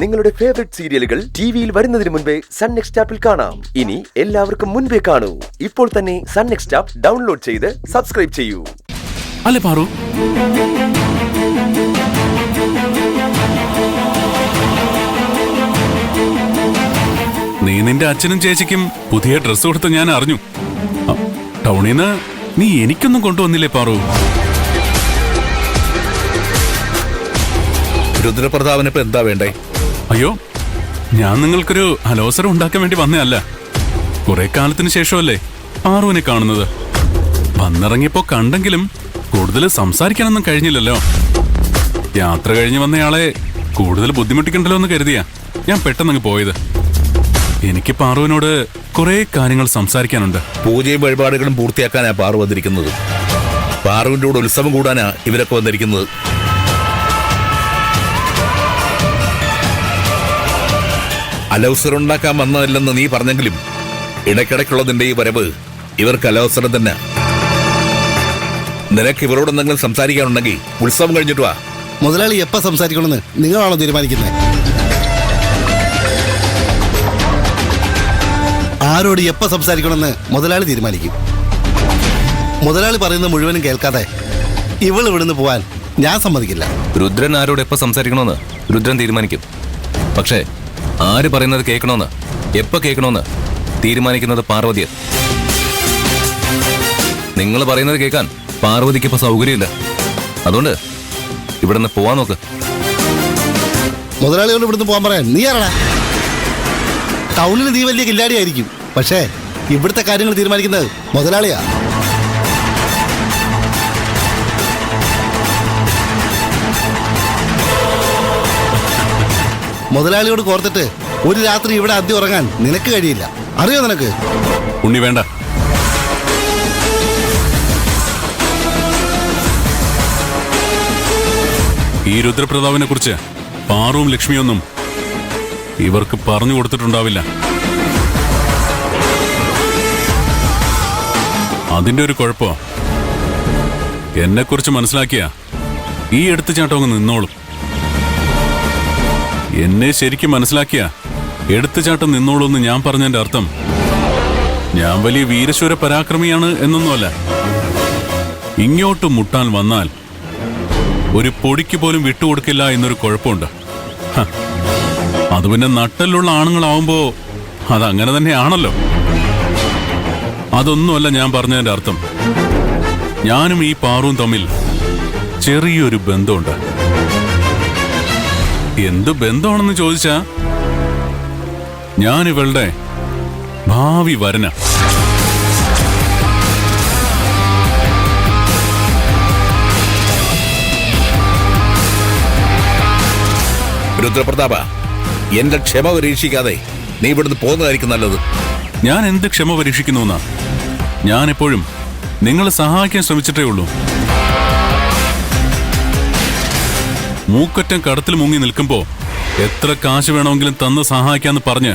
നിങ്ങളുടെ ഫേവറേറ്റ് സീരിയലുകൾ ടിവിയിൽ വരുന്നതിന് മുൻപേ സൺ നെക്സ്റ്റ് ആപ്പിൽ കാണാം. ഇനി എല്ലാവർക്കും മുൻപേ കാണൂ. ഇപ്പോൾ തന്നെ സൺ നെക്സ്റ്റ് ആപ്പ് ഡൗൺലോഡ് ചെയ്ത് സബ്സ്ക്രൈബ് ചെയ്യൂ. അല്ലേ പാറു? നീ നിന്റെ അച്ഛനും ചേച്ചിക്കും പുതിയ ഡ്രസ് കൊടുത്ത് ഞാൻ അറിഞ്ഞു. ടൗണിൽ നിന്ന് നീ എനിക്കൊന്നും കൊണ്ടുവന്നില്ലേ പാറു? രുദ്രപ്രതാപനിപ്പോ എന്താ വേണ്ടേ? അയ്യോ, ഞാൻ നിങ്ങൾക്കൊരു അലോസരം ഉണ്ടാക്കാൻ വേണ്ടി വന്നതല്ല. കുറെ കാലത്തിന് ശേഷമല്ലേ പാറുവിനെ കാണുന്നത്. വന്നിറങ്ങിയപ്പോ കണ്ടെങ്കിലും കൂടുതൽ സംസാരിക്കാനൊന്നും കഴിഞ്ഞില്ലല്ലോ. യാത്ര കഴിഞ്ഞ് വന്നയാളെ കൂടുതൽ ബുദ്ധിമുട്ടിക്കണ്ടല്ലോ എന്ന് കരുതിയാ ഞാൻ പെട്ടെന്നങ്ങ് പോയത്. എനിക്ക് പാറുവിനോട് കുറെ കാര്യങ്ങൾ സംസാരിക്കാനുണ്ട്. പൂജയും വഴിപാടുകളും പൂർത്തിയാക്കാനാ പാറു വന്നിരിക്കുന്നത്. പാറുവിന്റെ കൂടെ ഉത്സവം കൂടാനാ ഇവരൊക്കെ വന്നിരിക്കുന്നത്. അലവസരം ഉണ്ടാക്കാൻ വന്നതല്ലെന്ന് നീ പറഞ്ഞെങ്കിലും ഇടയ്ക്കിടയ്ക്കുള്ളതിന്റെ ഈ വരവ് ഇവർക്ക് അലവസരം തന്നെ. നിനക്ക് ഇവരോട് എന്തെങ്കിലും സംസാരിക്കാനുണ്ടെങ്കിൽ ഉത്സവം കഴിഞ്ഞിട്ട് വാ. മുതലാളി എപ്പോ സംസാരിക്കണമെന്ന് നിങ്ങളാണോ തീരുമാനിക്കുന്നത്? ആരോട് എപ്പോ സംസാരിക്കണമെന്ന് മുതലാളി തീരുമാനിക്കും. മുതലാളി പറയുന്നത് മുഴുവനും കേൾക്കാതെ ഇവിടുന്ന് പോവാൻ ഞാൻ സമ്മതിക്കില്ല. രുദ്രൻ ആരോട് എപ്പോ സംസാരിക്കണമെന്ന് രുദ്രൻ തീരുമാനിക്കും. പക്ഷേ ആര് പറയുന്നത് കേൾക്കണമെന്ന് എപ്പോ കേൾക്കണമെന്ന് തീരുമാനിക്കുന്നത് പാർവതിയാണ്. നിങ്ങൾ പറയുന്നത് കേൾക്കാൻ പാർവതിക്ക് ഇപ്പൊ സൗകര്യമില്ല. അതുകൊണ്ട് ഇവിടുന്ന് പോവാൻ നോക്ക്. മുതലാളിയോട് ഇവിടുന്ന് പോകാൻ പറയാൻ നീ ആരാടാ? ടൗണിൽ നീ വലിയ കില്ലാടിയായിരിക്കും, പക്ഷേ ഇവിടുത്തെ കാര്യങ്ങൾ തീരുമാനിക്കുന്നത് മുതലാളിയാ. മുതലാളിയോട് കോർത്തിട്ട് ഒരു രാത്രി ഇവിടെ ആദ്യം ഉറങ്ങാൻ നിനക്ക് കഴിയില്ല. അറിയോ നിനക്ക്? ഉണ്ണി വേണ്ട. ഈ രുദ്രപ്രതാപിനെ കുറിച്ച് പാറുവും ലക്ഷ്മിയൊന്നും ഇവർക്ക് പറഞ്ഞു കൊടുത്തിട്ടുണ്ടാവില്ല. അതിന്റെ ഒരു കുഴപ്പോ എന്നെക്കുറിച്ച് മനസ്സിലാക്കിയ ഈ എടുത്തുചാട്ടം അങ്ങ് നിന്നോളും. എന്നെ ശരിക്കും മനസ്സിലാക്കിയ എടുത്തുചാട്ടം നിന്നോളൂ എന്ന് ഞാൻ പറഞ്ഞതിന്റെ അർത്ഥം ഞാൻ വലിയ വീരശൂര പരാക്രമിയാണ് എന്നൊന്നുമല്ല. ഇങ്ങോട്ട് മുട്ടാൻ വന്നാൽ ഒരു പൊടിക്ക് പോലും വിട്ടുകൊടുക്കില്ല എന്നൊരു കുഴപ്പമുണ്ട്. അത് പിന്നെ നട്ടലുള്ള ആണുങ്ങളാവുമ്പോ അതങ്ങനെ തന്നെയാണല്ലോ. അതൊന്നുമല്ല ഞാൻ പറഞ്ഞതിന്റെ അർത്ഥം. ഞാനും ഈ പാറുവും തമ്മിൽ ചെറിയൊരു ബന്ധമുണ്ട്. എന്ത് ബന്ധമാണെന്ന് ചോദിച്ചാ ഞാനിവളുടെ ഭാവി വരന. രുദ്രപ്രതാപ, എന്റെ ക്ഷമ പരീക്ഷിക്കാതെ നീ ഇവിടുന്ന് പോകുന്നതായിരിക്കും നല്ലത്. ഞാൻ എന്ത് ക്ഷമ പരീക്ഷിക്കുന്നുവെന്നാ? ഞാൻ എപ്പോഴും നിങ്ങളെ സഹായിക്കാൻ ശ്രമിച്ചിട്ടേ ഉള്ളൂ. മൂക്കറ്റം കടത്തിൽ മുങ്ങി നിൽക്കുമ്പോ എത്ര കാശ് വേണമെങ്കിലും തന്ന് സഹായിക്കാന്ന് പറഞ്ഞ്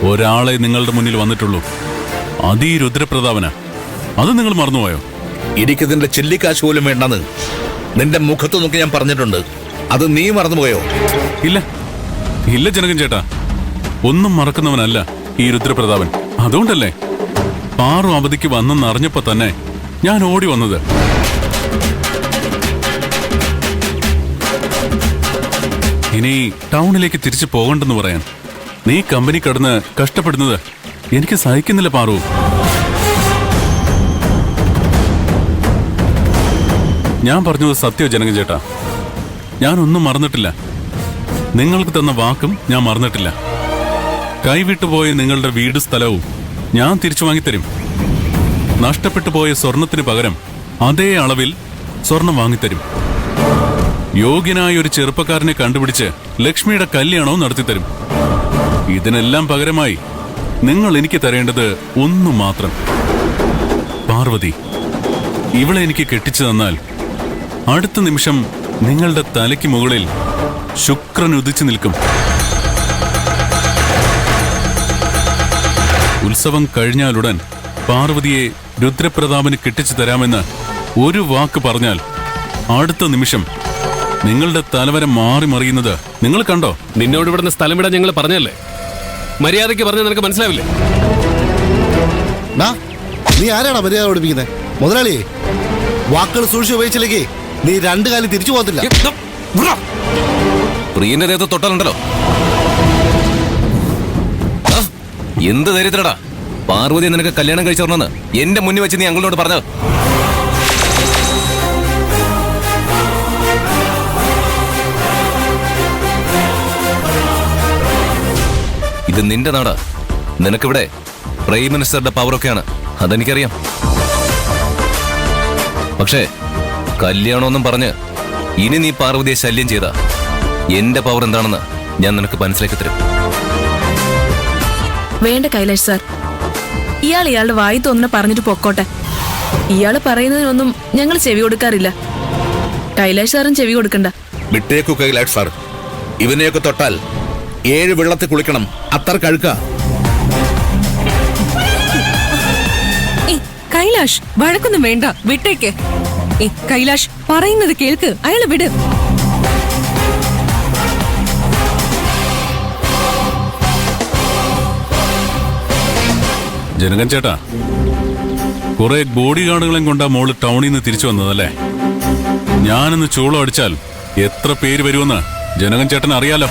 ഒരാളെ നിങ്ങളുടെ മുന്നിൽ വന്നിട്ടുള്ളൂ. അതീ രുദ്രപ്രതാപന. അത് നിങ്ങൾ മറന്നുപോയോ? എനിക്കിതിന്റെ ചില്ലിക്കാശ് പോലും വേണ്ടെന്ന് നിന്റെ മുഖത്ത് നോക്കി ഞാൻ പറഞ്ഞിട്ടുണ്ട്. അത് നീ മറന്നുപോയോ? ഇല്ല ഇല്ല ജനകൻ ചേട്ടാ, ഒന്നും മറക്കുന്നവനല്ല ഈ രുദ്രപ്രതാപൻ. അതുകൊണ്ടല്ലേ പാറു അവധിക്ക് വന്നെന്ന് അറിഞ്ഞപ്പോ തന്നെ ഞാൻ ഓടി വന്നത്. ഇനി ടൗണിലേക്ക് തിരിച്ചു പോകണ്ടെന്ന് പറയാൻ നീ കമ്പനി കടന്ന് കഷ്ടപ്പെടുന്നത് എനിക്ക് സഹിക്കുന്നില്ല പാറു. ഞാൻ പറഞ്ഞത് സത്യം ജനകൻ ചേട്ടാ. ഞാനൊന്നും മറന്നിട്ടില്ല. നിങ്ങൾക്ക് തന്ന വാക്കും ഞാൻ മറന്നിട്ടില്ല. കൈവിട്ടുപോയ നിങ്ങളുടെ വീട് സ്ഥലവും ഞാൻ തിരിച്ചു വാങ്ങിത്തരും. നഷ്ടപ്പെട്ടു പോയ സ്വർണത്തിന് പകരം അതേ അളവിൽ സ്വർണം വാങ്ങിത്തരും. യോഗ്യനായ ഒരു ചെറുപ്പക്കാരനെ കണ്ടുപിടിച്ച് ലക്ഷ്മിയുടെ കല്യാണവും നടത്തിത്തരും. ഇതിനെല്ലാം പകരമായി നിങ്ങൾ എനിക്ക് തരേണ്ടത് ഒന്നു മാത്രം. പാർവതി. ഇവളെ എനിക്ക് കെട്ടിച്ചു തന്നാൽ അടുത്ത നിമിഷം നിങ്ങളുടെ തലയ്ക്ക് മുകളിൽ ശുക്രൻ ഉദിച്ചു നിൽക്കും. ഉത്സവം കഴിഞ്ഞാലുടൻ പാർവതിയെ രുദ്രപ്രതാപന് കെട്ടിച്ചു തരാമെന്ന് ഒരു വാക്ക് പറഞ്ഞാൽ അടുത്ത നിമിഷം നിങ്ങളുടെ തലവരെ മാറി മറിയുന്നത് നിങ്ങൾ കണ്ടോ? നിന്നോട് ഇവിടുന്ന് സ്ഥലം വിടാൻ ഞങ്ങൾ പറഞ്ഞല്ലേ? മര്യാദയ്ക്ക് പറഞ്ഞാൽ നിനക്ക് മനസ്സിലാവില്ലേ? ഡാ, നീ ആരാടാ മര്യാദ പഠിപ്പിക്കുന്നത്? മുതലാളിയെ വാക്കുകൾ സൂക്ഷിച്ച് ഉപയോഗിച്ചില്ലെങ്കിൽ നീ രണ്ടു കാലം തിരിച്ചു പോകത്തില്ല. പ്രിയന്റെ ദേഹത്ത് തൊട്ടാലുണ്ടല്ലോ. ആ, എന്ത് ധൈര്യത്തിലടാ പാർവതി നിനക്ക് കല്യാണം കഴിച്ചോർണെന്ന് എന്റെ മുന്നിൽ വെച്ച് നീ അങ്ങളോട് പറഞ്ഞത്? ഇത് നിന്റെ നാടാ. നിനക്കിവിടെ പ്രൈം മിനിസ്റ്ററുടെ പവറൊക്കെയാണ്, അതെനിക്കറിയാം. പക്ഷേ കല്യാണമെന്നും പറഞ്ഞ് ഇനി നീ പാർവതിയെ ശല്യം ചെയ്ത എന്റെ പവർ എന്താണെന്ന് ഞാൻ നിനക്ക് മനസ്സിലാക്കി തരും. വേണ്ട കൈലാഷ് സാർ, ഇയാളുടെ വായി തോന്നുന്ന പറഞ്ഞിട്ട് പൊക്കോട്ടെ. ഇയാള് പറയുന്നതിനൊന്നും ഞങ്ങൾ ചെവി കൊടുക്കാറില്ല. കൈലാഷ് സാറും ചെവി കൊടുക്കണ്ട. വിട്ടേക്കു കൈലാഷ് സാർ. ഇവനെയൊക്കെ തൊട്ടാൽ 7 വെള്ളത്തിൽ കുളിക്കണം, അത്ര കഴുക്ക. കൈലാഷ്, വഴക്കൊന്നും വേണ്ട, വിട്ടേക്ക്. കൈലാഷ് പറയുന്നത് കേൾക്ക്, അയാളെ വിട്. ജനകൻ ചേട്ടാ, കുറെ ബോഡി ഗാർഡുകളെയും കൊണ്ടാ മോള് ടൗണിൽ നിന്ന് തിരിച്ചു വന്നതല്ലേ? ഞാനൊന്ന് ചൂളം അടിച്ചാൽ എത്ര പേര് വരുമെന്ന് ജനകൻ ചേട്ടൻ അറിയാലോ.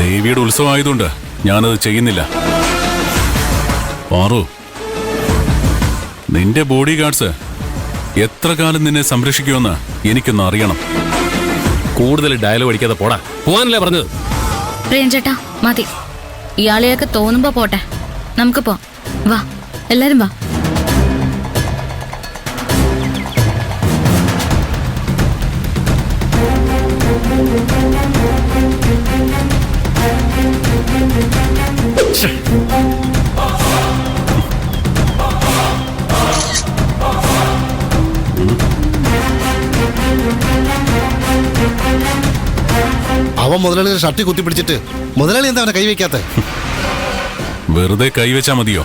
ദേവിയുടെ ഉത്സവമായതുകൊണ്ട് ഞാനത് ചെയ്യുന്നില്ല. പാറു, നിന്റെ ബോഡി ഗാർഡ്സ് എത്ര കാലം നിന്നെ സംരക്ഷിക്കുമെന്ന് എനിക്കൊന്ന് അറിയണം. കൂടുതൽ ഡയലോഗ് അടിക്കാതെ പോടാ. പോവാനല്ലേ പറഞ്ഞത്? പ്രിയൻചേട്ടാ മതി, ഇയാളെയൊക്കെ തോന്നുമ്പോ പോട്ടെ. നമുക്ക് പോ. വാ, എല്ലാരും വാ. അവൻ മുതലാളിയുടെ ഷർട്ടി കുത്തിപ്പിടിച്ചിട്ട് മുതലാളി എന്താ അവനെ കൈവയ്ക്കാത്ത? വെറുതെ കൈവച്ചാ മതിയോ?